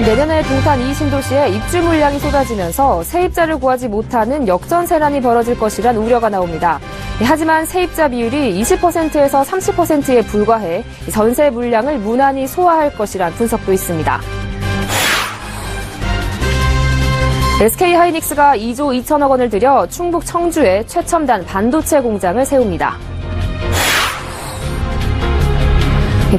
내년에 동탄 2신도시에 입주 물량이 쏟아지면서 세입자를 구하지 못하는 역전세난이 벌어질 것이란 우려가 나옵니다. 하지만 세입자 비율이 20%에서 30%에 불과해 전세 물량을 무난히 소화할 것이란 분석도 있습니다. SK하이닉스가 2조 2천억 원을 들여 충북 청주에 최첨단 반도체 공장을 세웁니다.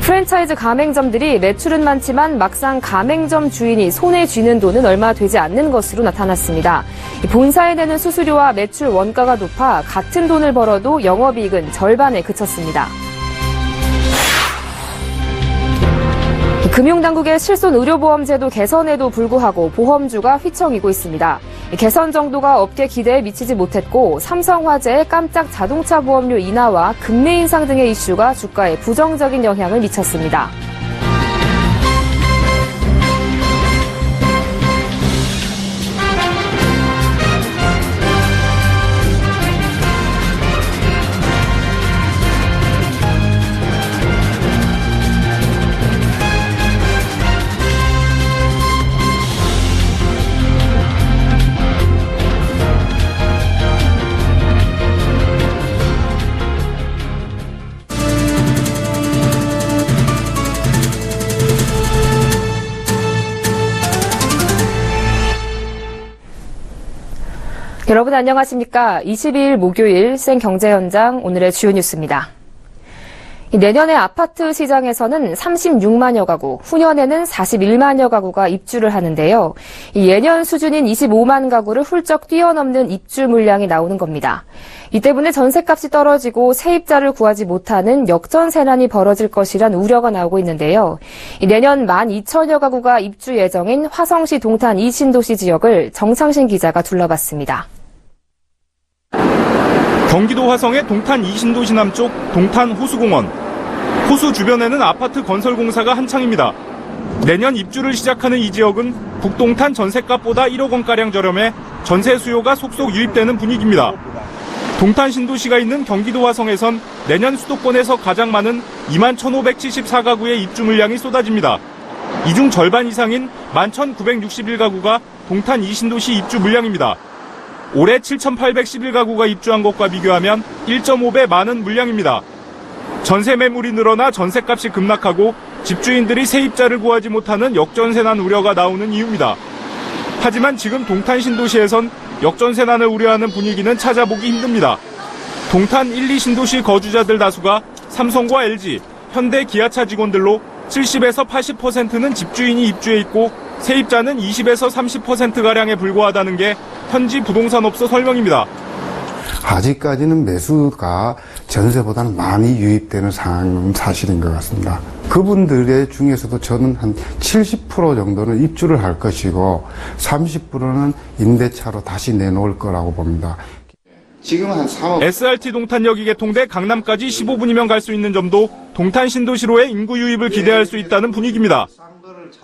프랜차이즈 가맹점들이 매출은 많지만 막상 가맹점 주인이 손에 쥐는 돈은 얼마 되지 않는 것으로 나타났습니다. 본사에 내는 수수료와 매출 원가가 높아 같은 돈을 벌어도 영업이익은 절반에 그쳤습니다. 금융당국의 실손 의료보험제도 개선에도 불구하고 보험주가 휘청이고 있습니다. 개선 정도가 업계 기대에 미치지 못했고 삼성화재의 깜짝 자동차 보험료 인하와 금리 인상 등의 이슈가 주가에 부정적인 영향을 미쳤습니다. 여러분 안녕하십니까? 22일 목요일 생경제현장 오늘의 주요 뉴스입니다. 내년에 아파트 시장에서는 36만여 가구, 후년에는 41만여 가구가 입주를 하는데요. 예년 수준인 25만 가구를 훌쩍 뛰어넘는 입주 물량이 나오는 겁니다. 이 때문에 전셋값이 떨어지고 세입자를 구하지 못하는 역전세난이 벌어질 것이란 우려가 나오고 있는데요. 내년 12,000여 가구가 입주 예정인 화성시 동탄 2신도시 지역을 정창신 기자가 둘러봤습니다. 경기도 화성의 동탄 2신도시 남쪽 동탄 호수공원. 호수 주변에는 아파트 건설 공사가 한창입니다. 내년 입주를 시작하는 이 지역은 북동탄 전셋값보다 1억 원가량 저렴해 전세 수요가 속속 유입되는 분위기입니다. 동탄 신도시가 있는 경기도 화성에선 내년 수도권에서 가장 많은 21,574가구의 입주 물량이 쏟아집니다. 이 중 절반 이상인 11,961가구가 동탄 2신도시 입주 물량입니다. 올해 7,811가구가 입주한 것과 비교하면 1.5배 많은 물량입니다. 전세 매물이 늘어나 전세값이 급락하고 집주인들이 세입자를 구하지 못하는 역전세난 우려가 나오는 이유입니다. 하지만 지금 동탄 신도시에선 역전세난을 우려하는 분위기는 찾아보기 힘듭니다. 동탄 1, 2신도시 거주자들 다수가 삼성과 LG, 현대, 기아차 직원들로 70에서 80%는 집주인이 입주해 있고 세입자는 20에서 30%가량에 불과하다는 게 현지 부동산업소 설명입니다. 아직까지는 매수가 전세보다는 많이 유입되는 상황은 사실인 것 같습니다. 그분들의 중에서도 저는 한 70% 정도는 입주를 할 것이고 30%는 임대차로 다시 내놓을 거라고 봅니다. 지금 한 3억. SRT 동탄역이 개통돼 강남까지 15분이면 갈 수 있는 점도 동탄 신도시로의 인구 유입을 기대할 수 있다는 분위기입니다.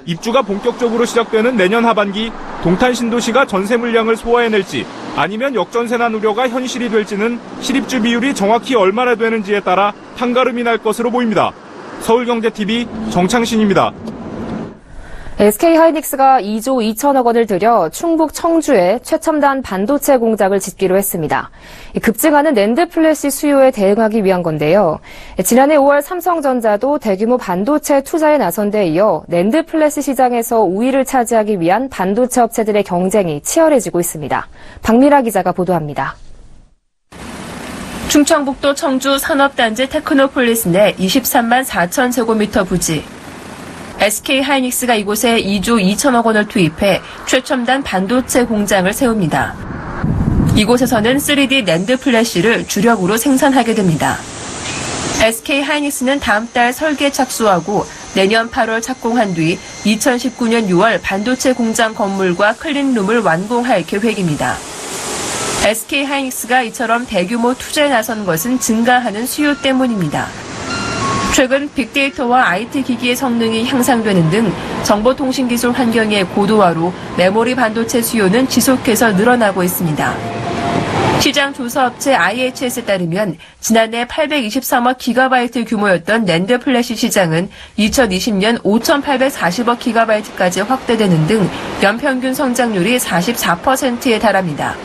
입주가 본격적으로 시작되는 내년 하반기 동탄 신도시가 전세 물량을 소화해낼지 아니면 역전세난 우려가 현실이 될지는 실입주 비율이 정확히 얼마나 되는지에 따라 판가름이 날 것으로 보입니다. 서울경제TV 정창신입니다. SK하이닉스가 2조 2천억 원을 들여 충북 청주에 최첨단 반도체 공장을 짓기로 했습니다. 급증하는 낸드 플래시 수요에 대응하기 위한 건데요. 지난해 5월 삼성전자도 대규모 반도체 투자에 나선 데 이어 낸드 플래시 시장에서 우위를 차지하기 위한 반도체 업체들의 경쟁이 치열해지고 있습니다. 박미라 기자가 보도합니다. 충청북도 청주 산업단지 테크노폴리스 내 23만 4천 제곱미터 부지. SK하이닉스가 이곳에 2조 2천억 원을 투입해 최첨단 반도체 공장을 세웁니다. 이곳에서는 3D 낸드 플래시를 주력으로 생산하게 됩니다. SK하이닉스는 다음 달 설계 착수하고 내년 8월 착공한 뒤 2019년 6월 반도체 공장 건물과 클린룸을 완공할 계획입니다. SK하이닉스가 이처럼 대규모 투자에 나선 것은 증가하는 수요 때문입니다. 최근 빅데이터와 IT 기기의 성능이 향상되는 등 정보통신기술 환경의 고도화로 메모리 반도체 수요는 지속해서 늘어나고 있습니다. 시장 조사업체 IHS에 따르면 지난해 823억 기가바이트 규모였던 낸드 플래시 시장은 2020년 5,840억 기가바이트까지 확대되는 등 연평균 성장률이 44%에 달합니다.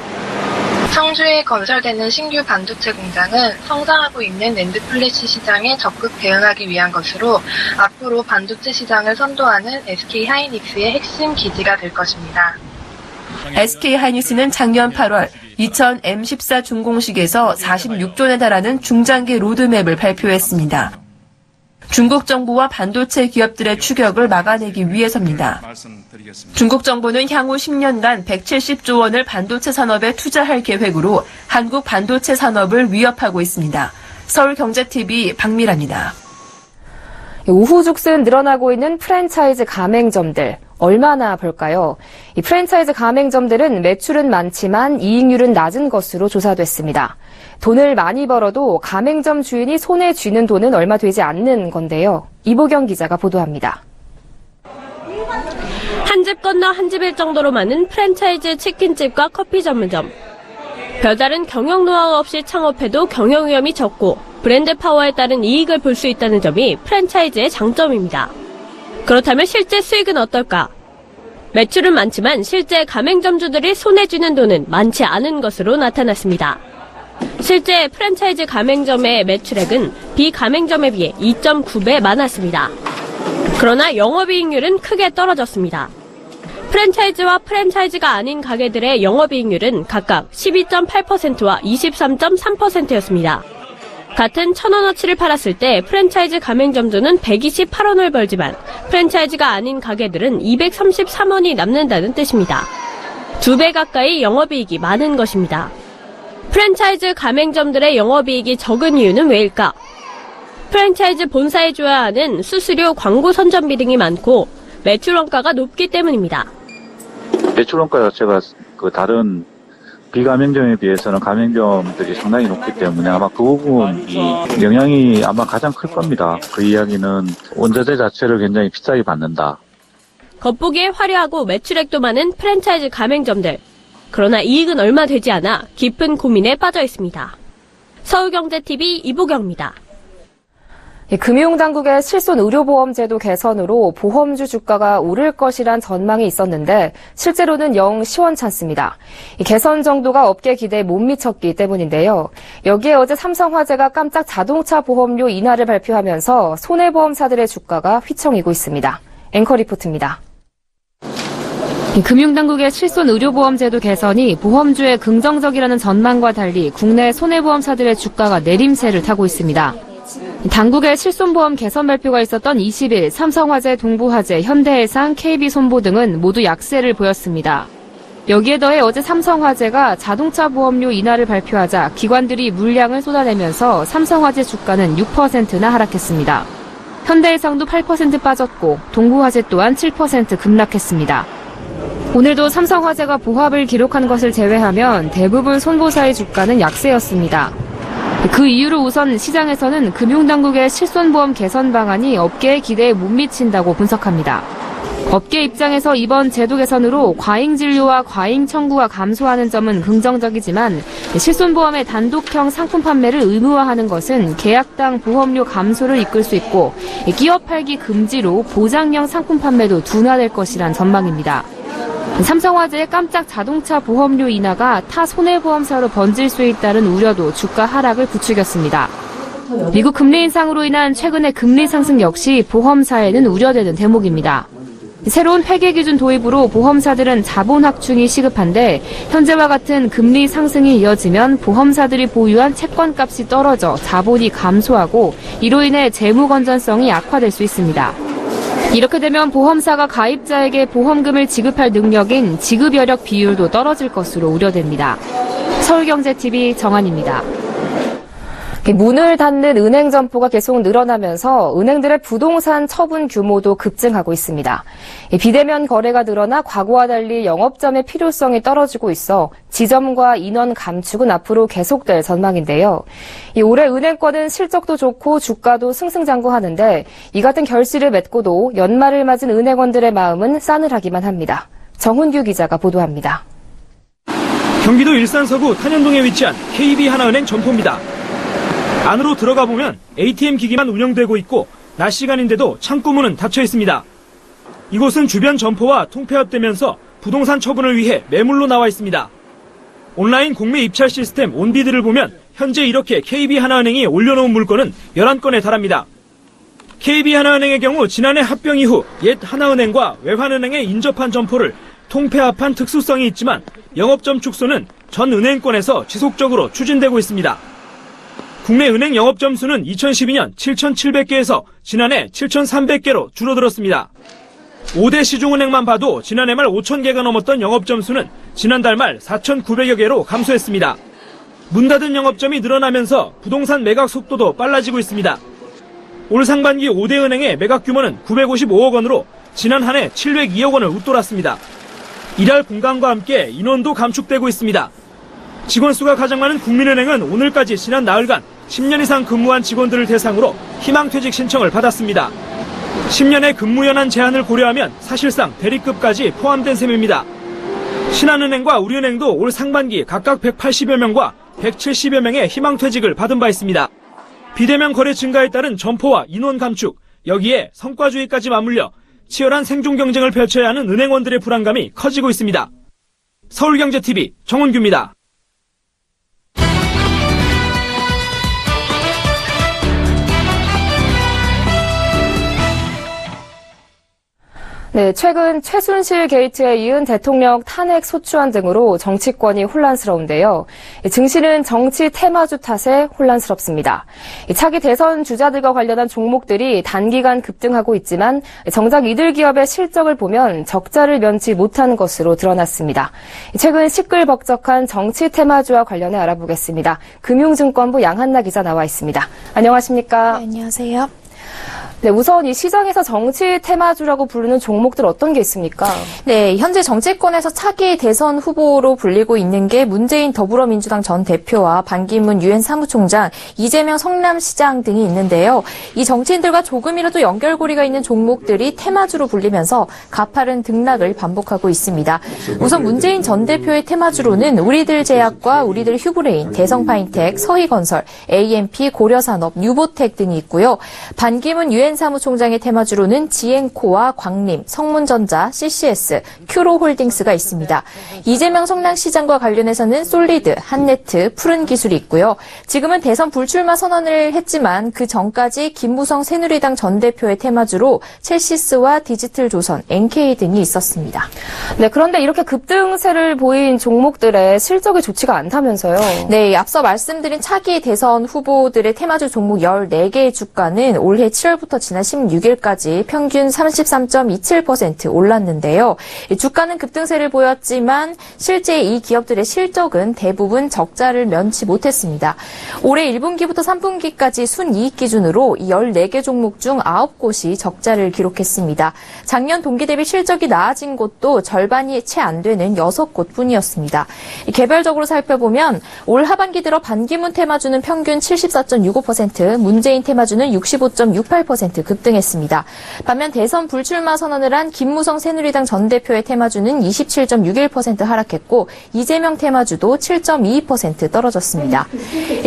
청주에 건설되는 신규 반도체 공장은 성장하고 있는 낸드 플래시 시장에 적극 대응하기 위한 것으로 앞으로 반도체 시장을 선도하는 SK 하이닉스의 핵심 기지가 될 것입니다. SK 하이닉스는 작년 8월 2000 M14 준공식에서 46조에 달하는 중장기 로드맵을 발표했습니다. 중국 정부와 반도체 기업들의 추격을 막아내기 위해서입니다. 중국 정부는 향후 10년간 170조 원을 반도체 산업에 투자할 계획으로 한국 반도체 산업을 위협하고 있습니다. 서울경제TV 박미라입니다. 우후죽순 늘어나고 있는 프랜차이즈 가맹점들. 얼마나 벌까요? 이 프랜차이즈 가맹점들은 매출은 많지만 이익률은 낮은 것으로 조사됐습니다. 돈을 많이 벌어도 가맹점 주인이 손에 쥐는 돈은 얼마 되지 않는 건데요. 이보경 기자가 보도합니다. 한 집 건너 한 집일 정도로 많은 프랜차이즈 치킨집과 커피 전문점. 별다른 경영 노하우 없이 창업해도 경영 위험이 적고 브랜드 파워에 따른 이익을 볼 수 있다는 점이 프랜차이즈의 장점입니다. 그렇다면 실제 수익은 어떨까? 매출은 많지만 실제 가맹점주들이 손에 쥐는 돈은 많지 않은 것으로 나타났습니다. 실제 프랜차이즈 가맹점의 매출액은 비가맹점에 비해 2.9배 많았습니다. 그러나 영업이익률은 크게 떨어졌습니다. 프랜차이즈와 프랜차이즈가 아닌 가게들의 영업이익률은 각각 12.8%와 23.3%였습니다. 같은 1,000원어치를 팔았을 때 프랜차이즈 가맹점주는 128원을 벌지만 프랜차이즈가 아닌 가게들은 233원이 남는다는 뜻입니다. 2배 가까이 영업이익이 많은 것입니다. 프랜차이즈 가맹점들의 영업이익이 적은 이유는 왜일까? 프랜차이즈 본사에 줘야 하는 수수료, 광고 선전비 등이 많고 매출 원가가 높기 때문입니다. 매출 원가 자체가 다른 비가맹점에 비해서는 가맹점들이 상당히 높기 때문에 아마 그 부분이 영향이 아마 가장 클 겁니다. 그 이야기는 원자재 자체를 굉장히 비싸게 받는다. 겉보기에 화려하고 매출액도 많은 프랜차이즈 가맹점들. 그러나 이익은 얼마 되지 않아 깊은 고민에 빠져 있습니다. 서울경제TV 이보경입니다. 금융당국의 실손의료보험제도 개선으로 보험주 주가가 오를 것이란 전망이 있었는데 실제로는 영 시원찮습니다. 개선 정도가 업계 기대에 못 미쳤기 때문인데요. 여기에 어제 삼성화재가 깜짝 자동차 보험료 인하를 발표하면서 손해보험사들의 주가가 휘청이고 있습니다. 앵커 리포트입니다. 금융당국의 실손의료보험제도 개선이 보험주에 긍정적이라는 전망과 달리 국내 손해보험사들의 주가가 내림세를 타고 있습니다. 당국의 실손보험 개선 발표가 있었던 20일 삼성화재, 동부화재, 현대해상, KB손보 등은 모두 약세를 보였습니다. 여기에 더해 어제 삼성화재가 자동차 보험료 인하를 발표하자 기관들이 물량을 쏟아내면서 삼성화재 주가는 6%나 하락했습니다. 현대해상도 8% 빠졌고 동부화재 또한 7% 급락했습니다. 오늘도 삼성화재가 보합을 기록한 것을 제외하면 대부분 손보사의 주가는 약세였습니다. 그 이유로 우선 시장에서는 금융당국의 실손보험 개선 방안이 업계의 기대에 못 미친다고 분석합니다. 업계 입장에서 이번 제도 개선으로 과잉 진료와 과잉 청구가 감소하는 점은 긍정적이지만 실손보험의 단독형 상품 판매를 의무화하는 것은 계약당 보험료 감소를 이끌 수 있고 끼어 팔기 금지로 보장형 상품 판매도 둔화될 것이란 전망입니다. 삼성화재의 깜짝 자동차 보험료 인하가 타 손해보험사로 번질 수 있다는 우려도 주가 하락을 부추겼습니다. 미국 금리 인상으로 인한 최근의 금리 상승 역시 보험사에는 우려되는 대목입니다. 새로운 회계 기준 도입으로 보험사들은 자본 확충이 시급한데 현재와 같은 금리 상승이 이어지면 보험사들이 보유한 채권값이 떨어져 자본이 감소하고 이로 인해 재무 건전성이 악화될 수 있습니다. 이렇게 되면 보험사가 가입자에게 보험금을 지급할 능력인 지급여력 비율도 떨어질 것으로 우려됩니다. 서울경제TV 정한입니다. 문을 닫는 은행 점포가 계속 늘어나면서 은행들의 부동산 처분 규모도 급증하고 있습니다. 비대면 거래가 늘어나 과거와 달리 영업점의 필요성이 떨어지고 있어 지점과 인원 감축은 앞으로 계속될 전망인데요. 올해 은행권은 실적도 좋고 주가도 승승장구하는데 이 같은 결실을 맺고도 연말을 맞은 은행원들의 마음은 싸늘하기만 합니다. 정훈규 기자가 보도합니다. 경기도 일산서구 탄현동에 위치한 KB하나은행 점포입니다. 안으로 들어가 보면 ATM 기기만 운영되고 있고 낮 시간인데도 창구 문은 닫혀 있습니다. 이곳은 주변 점포와 통폐합되면서 부동산 처분을 위해 매물로 나와 있습니다. 온라인 공매 입찰 시스템 온비드를 보면 현재 이렇게 KB하나은행이 올려놓은 물건은 11건에 달합니다. KB하나은행의 경우 지난해 합병 이후 옛 하나은행과 외환은행에 인접한 점포를 통폐합한 특수성이 있지만 영업점 축소는 전 은행권에서 지속적으로 추진되고 있습니다. 국내 은행 영업점 수는 2012년 7,700개에서 지난해 7,300개로 줄어들었습니다. 5대 시중은행만 봐도 지난해 말 5,000개가 넘었던 영업점 수는 지난달 말 4,900여 개로 감소했습니다. 문 닫은 영업점이 늘어나면서 부동산 매각 속도도 빨라지고 있습니다. 올 상반기 5대 은행의 매각 규모는 955억 원으로 지난 한 해 702억 원을 웃돌았습니다. 일할 공간과 함께 인원도 감축되고 있습니다. 직원 수가 가장 많은 국민은행은 오늘까지 지난 나흘간 10년 이상 근무한 직원들을 대상으로 희망퇴직 신청을 받았습니다. 10년의 근무연한 제한을 고려하면 사실상 대리급까지 포함된 셈입니다. 신한은행과 우리은행도 올 상반기 각각 180여 명과 170여 명의 희망퇴직을 받은 바 있습니다. 비대면 거래 증가에 따른 점포와 인원 감축, 여기에 성과주의까지 맞물려 치열한 생존 경쟁을 펼쳐야 하는 은행원들의 불안감이 커지고 있습니다. 서울경제TV 정은규입니다. 네, 최근 최순실 게이트에 이은 대통령 탄핵 소추안 등으로 정치권이 혼란스러운데요. 증시는 정치 테마주 탓에 혼란스럽습니다. 차기 대선 주자들과 관련한 종목들이 단기간 급등하고 있지만 정작 이들 기업의 실적을 보면 적자를 면치 못한 것으로 드러났습니다. 최근 시끌벅적한 정치 테마주와 관련해 알아보겠습니다. 금융증권부 양한나 기자 나와 있습니다. 안녕하십니까? 네, 안녕하세요. 네, 우선 이 시장에서 정치 테마주라고 부르는 종목들 어떤 게 있습니까? 네, 현재 정치권에서 차기 대선 후보로 불리고 있는 게 문재인 더불어민주당 전 대표와 반기문 유엔 사무총장, 이재명 성남시장 등이 있는데요. 이 정치인들과 조금이라도 연결고리가 있는 종목들이 테마주로 불리면서 가파른 등락을 반복하고 있습니다. 우선 문재인 전 대표의 테마주로는 우리들 제약과 우리들 휴브레인, 대성파인텍, 서희건설, AMP, 고려산업, 뉴보텍 등이 있고요. 반기문 유엔 사무총장의 테마주로는 지앤코와 광림, 성문전자, CCS, 큐로홀딩스가 있습니다. 이재명 성남시장과 관련해서는 솔리드, 한네트, 푸른기술이 있고요. 지금은 대선 불출마 선언을 했지만 그 전까지 김무성 새누리당 전 대표의 테마주로 첼시스와 디지털조선, NK 등이 있었습니다. 네, 그런데 이렇게 급등세를 보인 종목들의 실적이 좋지가 않다면서요? 네, 앞서 말씀드린 차기 대선 후보들의 테마주 종목 14개의 주가는 올해 7월부터 지난 16일까지 평균 33.27% 올랐는데요. 주가는 급등세를 보였지만 실제 이 기업들의 실적은 대부분 적자를 면치 못했습니다. 올해 1분기부터 3분기까지 순이익 기준으로 14개 종목 중 9곳이 적자를 기록했습니다. 작년 동기 대비 실적이 나아진 곳도 절반이 채 안 되는 6곳 뿐이었습니다. 개별적으로 살펴보면 올 하반기 들어 반기문 테마주는 평균 74.65%, 문재인 테마주는 65.68% 급등했습니다. 반면 대선 불출마 선언을 한 김무성 새누리당 전 대표의 테마주는 27.61% 하락했고 이재명 테마주도 7.22% 떨어졌습니다.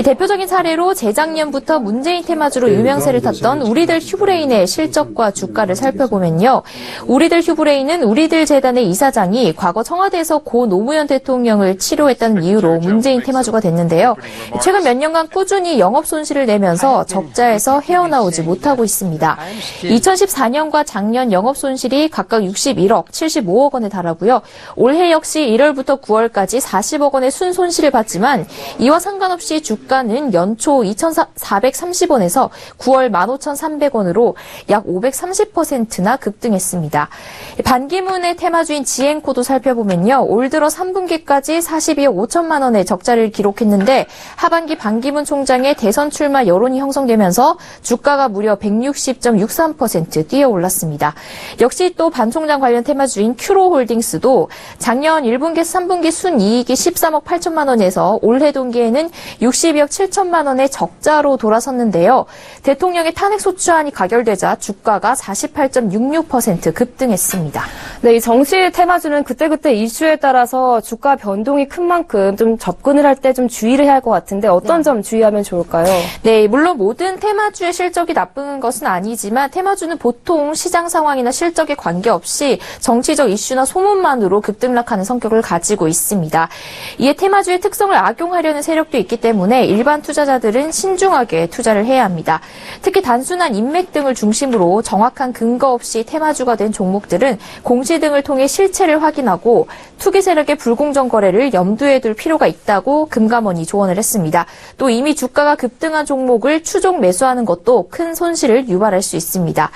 대표적인 사례로 재작년부터 문재인 테마주로 유명세를 탔던 우리들 휴브레인의 실적과 주가를 살펴보면요. 우리들 휴브레인은 우리들 재단의 이사장이 과거 청와대에서 고 노무현 대통령을 치료했다는 이유로 문재인 테마주가 됐는데요. 최근 몇 년간 꾸준히 영업 손실을 내면서 적자에서 헤어나오지 못하고 있습니다. 2014년과 작년 영업 손실이 각각 61억, 75억 원에 달하고요. 올해 역시 1월부터 9월까지 40억 원의 순손실을 봤지만 이와 상관없이 주가는 연초 2,430원에서 9월 15,300원으로 약 530%나 급등했습니다. 반기문의 테마주인 지앤코도 살펴보면요. 올 들어 3분기까지 42억 5천만 원의 적자를 기록했는데 하반기 반기문 총장의 대선 출마 여론이 형성되면서 주가가 무려 160 160.63% 뛰어 올랐습니다. 역시 또 반 총장 관련 테마주인 큐로홀딩스도 작년 1분기에서 3분기 순이익이 13억 8천만 원에서 올해 동기에는 62억 7천만 원의 적자로 돌아섰는데요. 대통령의 탄핵 소추안이 가결되자 주가가 48.66% 급등했습니다. 네, 이 정치 테마주는 그때그때 이슈에 따라서 주가 변동이 큰 만큼 좀 접근을 할 때 좀 주의를 해야 할 것 같은데 어떤 점 주의하면 좋을까요? 네, 물론 모든 테마주의 실적이 나쁜 것은 아니지만 테마주는 보통 시장 상황이나 실적에 관계없이 정치적 이슈나 소문만으로 급등락하는 성격을 가지고 있습니다. 이에 테마주의 특성을 악용하려는 세력도 있기 때문에 일반 투자자들은 신중하게 투자를 해야 합니다. 특히 단순한 인맥 등을 중심으로 정확한 근거 없이 테마주가 된 종목들은 공시 등을 통해 실체를 확인하고 투기 세력의 불공정 거래를 염두에 둘 필요가 있다고 금감원이 조언을 했습니다. 또 이미 주가가 급등한 종목을 추종 매수하는 것도 큰 손실을 유발할 수 있습니다.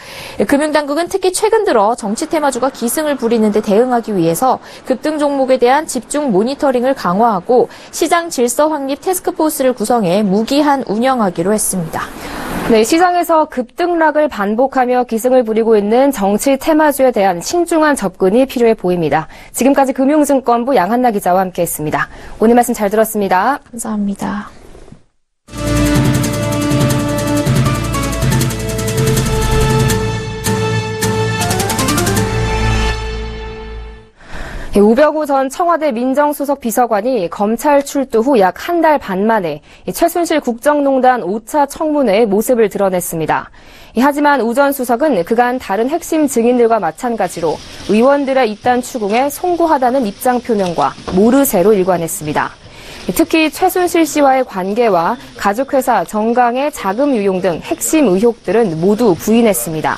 금융당국은 특히 최근 들어 정치 테마주가 기승을 부리는 데 대응하기 위해서 급등 종목에 대한 집중 모니터링을 강화하고 시장 질서 확립 태스크포스를 구성해 무기한 운영하기로 했습니다. 네, 시장에서 급등락을 반복하며 기승을 부리고 있는 정치 테마주에 대한 신중한 접근이 필요해 보입니다. 지금까지 금융증권부 양한나 기자와 함께했습니다. 오늘 말씀 잘 들었습니다. 감사합니다. 우병우 전 청와대 민정수석 비서관이 검찰 출두 후 약 한 달 반 만에 최순실 국정농단 5차 청문회의 모습을 드러냈습니다. 하지만 우 전 수석은 그간 다른 핵심 증인들과 마찬가지로 의원들의 입단 추궁에 송구하다는 입장 표명과 모르쇠로 일관했습니다. 특히 최순실 씨와의 관계와 가족회사 정강의 자금 유용 등 핵심 의혹들은 모두 부인했습니다.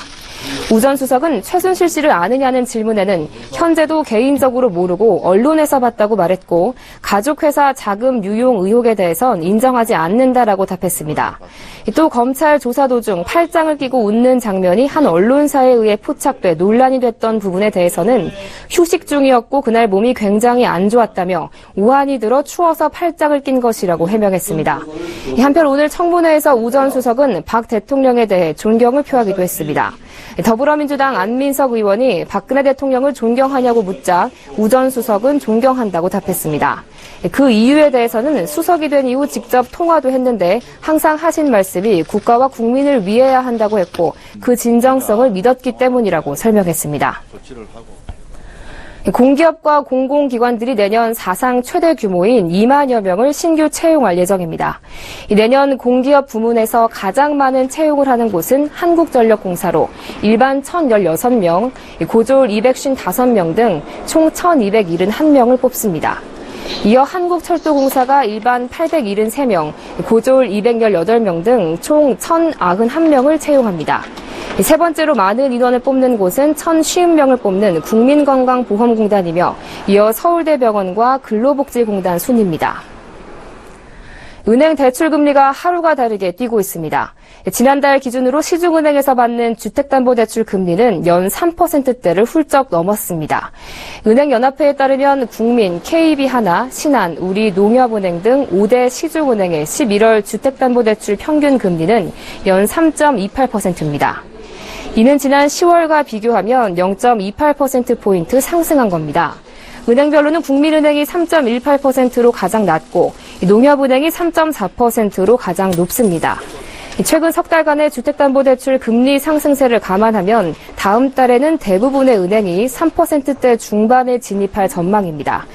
우 전 수석은 최순실 씨를 아느냐는 질문에는 현재도 개인적으로 모르고 언론에서 봤다고 말했고 가족회사 자금 유용 의혹에 대해선 인정하지 않는다라고 답했습니다. 또 검찰 조사 도중 팔짱을 끼고 웃는 장면이 한 언론사에 의해 포착돼 논란이 됐던 부분에 대해서는 휴식 중이었고 그날 몸이 굉장히 안 좋았다며 우한이 들어 추워서 팔짱을 낀 것이라고 해명했습니다. 한편 오늘 청문회에서 우 전 수석은 박 대통령에 대해 존경을 표하기도 했습니다. 더불어민주당 안민석 의원이 박근혜 대통령을 존경하냐고 묻자 우 전 수석은 존경한다고 답했습니다. 그 이유에 대해서는 수석이 된 이후 직접 통화도 했는데 항상 하신 말씀이 국가와 국민을 위해야 한다고 했고 그 진정성을 믿었기 때문이라고 설명했습니다. 공기업과 공공기관들이 내년 사상 최대 규모인 2만여 명을 신규 채용할 예정입니다. 내년 공기업 부문에서 가장 많은 채용을 하는 곳은 한국전력공사로 일반 1,016명, 고졸 255명 등 총 1,271명을 뽑습니다. 이어 한국철도공사가 일반 873명, 고졸 218명 등 총 1,091명을 채용합니다. 세 번째로 많은 인원을 뽑는 곳은 1,050명을 뽑는 국민건강보험공단이며 이어 서울대병원과 근로복지공단 순입니다. 은행 대출금리가 하루가 다르게 뛰고 있습니다. 지난달 기준으로 시중은행에서 받는 주택담보대출 금리는 연 3%대를 훌쩍 넘었습니다. 은행연합회에 따르면 국민, KB하나, 신한, 우리농협은행 등 5대 시중은행의 11월 주택담보대출 평균 금리는 연 3.28%입니다. 이는 지난 10월과 비교하면 0.28%포인트 상승한 겁니다. 은행별로는 국민은행이 3.18%로 가장 낮고 농협은행이 3.4%로 가장 높습니다. 최근 석 달간의 주택담보대출 금리 상승세를 감안하면 다음 달에는 대부분의 은행이 3%대 중반에 진입할 전망입니다.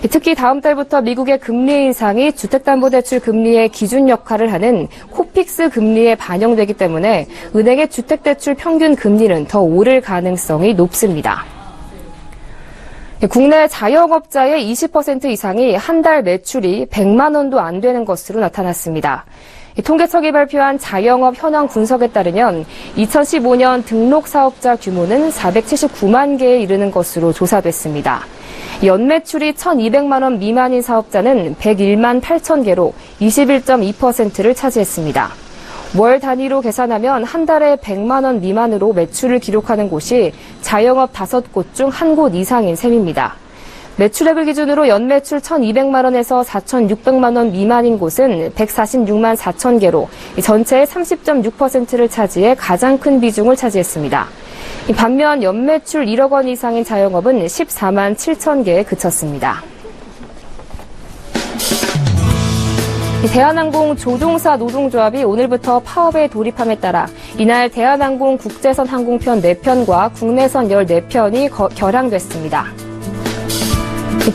특히 다음 달부터 미국의 금리 인상이 주택담보대출 금리의 기준 역할을 하는 코픽스 금리에 반영되기 때문에 은행의 주택대출 평균 금리는 더 오를 가능성이 높습니다. 국내 자영업자의 20% 이상이 한 달 매출이 100만 원도 안 되는 것으로 나타났습니다. 통계청이 발표한 자영업 현황 분석에 따르면 2015년 등록 사업자 규모는 479만 개에 이르는 것으로 조사됐습니다. 연매출이 1,200만 원 미만인 사업자는 101만 8천 개로 21.2%를 차지했습니다. 월 단위로 계산하면 한 달에 100만 원 미만으로 매출을 기록하는 곳이 자영업 5곳 중 한 곳 이상인 셈입니다. 매출액을 기준으로 연매출 1,200만 원에서 4,600만 원 미만인 곳은 146만 4천 개로 전체의 30.6%를 차지해 가장 큰 비중을 차지했습니다. 반면 연매출 1억 원 이상인 자영업은 14만 7천 개에 그쳤습니다. 대한항공 조종사 노동조합이 오늘부터 파업에 돌입함에 따라 이날 대한항공 국제선 항공편 4편과 국내선 14편이 결항됐습니다.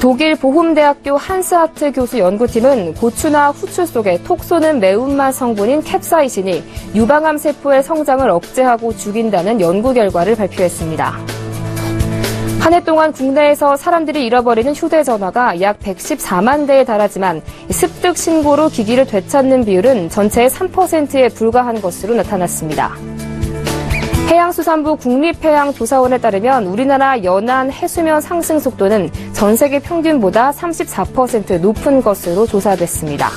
독일 보훔대학교 한스하트 교수 연구팀은 고추나 후추 속에 톡 쏘는 매운맛 성분인 캡사이신이 유방암 세포의 성장을 억제하고 죽인다는 연구 결과를 발표했습니다. 한 해 동안 국내에서 사람들이 잃어버리는 휴대전화가 약 114만 대에 달하지만 습득 신고로 기기를 되찾는 비율은 전체의 3%에 불과한 것으로 나타났습니다. 해양수산부 국립해양조사원에 따르면 우리나라 연안 해수면 상승 속도는 전 세계 평균보다 34% 높은 것으로 조사됐습니다.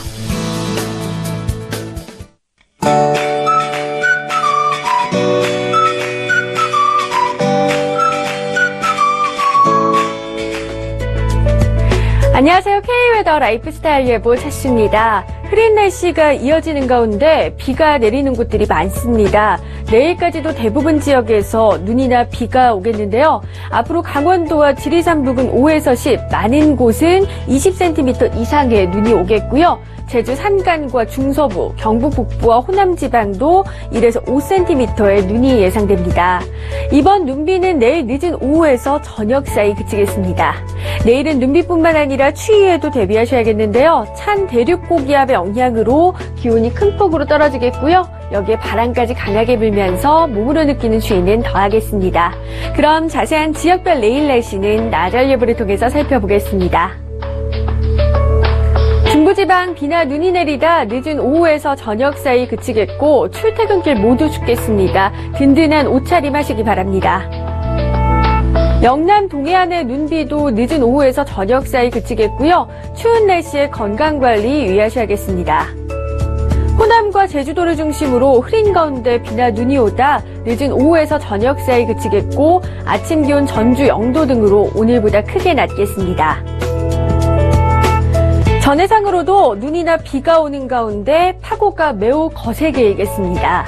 안녕하세요. K웨더 라이프스타일 예보 차씨입니다. 흐린 날씨가 이어지는 가운데 비가 내리는 곳들이 많습니다. 내일까지도 대부분 지역에서 눈이나 비가 오겠는데요. 앞으로 강원도와 지리산 부근 5에서 10, 많은 곳은 20cm 이상의 눈이 오겠고요. 제주 산간과 중서부, 경북 북부와 호남 지방도 1에서 5cm의 눈이 예상됩니다. 이번 눈비는 내일 늦은 오후에서 저녁 사이 그치겠습니다. 내일은 눈비뿐만 아니라 추위에도 대비하셔야겠는데요. 찬 대륙 고기압의 영향으로 기온이 큰 폭으로 떨어지겠고요. 여기에 바람까지 강하게 불면서 몸으로 느끼는 추위는 더하겠습니다. 그럼 자세한 지역별 내일 날씨는 나절 예보를 통해서 살펴보겠습니다. 중부지방 비나 눈이 내리다 늦은 오후에서 저녁 사이 그치겠고 출퇴근길 모두 춥겠습니다. 든든한 옷차림 하시기 바랍니다. 영남 동해안의 눈비도 늦은 오후에서 저녁 사이 그치겠고요. 추운 날씨에 건강관리 유의하셔야겠습니다. 호남과 제주도를 중심으로 흐린 가운데 비나 눈이 오다 늦은 오후에서 저녁 사이 그치겠고 아침 기온 전주, 영도 등으로 오늘보다 크게 낮겠습니다. 전해상으로도 눈이나 비가 오는 가운데 파고가 매우 거세게 일겠습니다.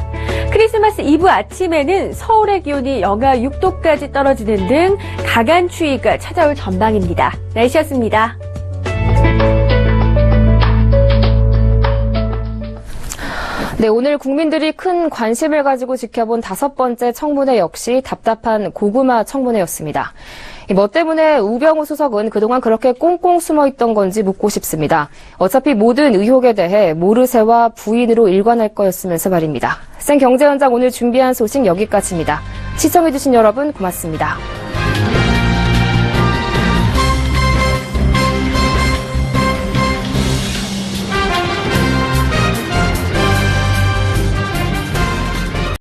크리스마스 이브 아침에는 서울의 기온이 영하 6도까지 떨어지는 등 강한 추위가 찾아올 전망입니다. 날씨였습니다. 네, 오늘 국민들이 큰 관심을 가지고 지켜본 5번째 청문회 역시 답답한 고구마 청문회였습니다. 뭐 때문에 우병우 수석은 그동안 그렇게 꽁꽁 숨어있던 건지 묻고 싶습니다. 어차피 모든 의혹에 대해 모르쇠와 부인으로 일관할 거였으면서 말입니다. 생경제 현장 오늘 준비한 소식 여기까지입니다. 시청해주신 여러분 고맙습니다.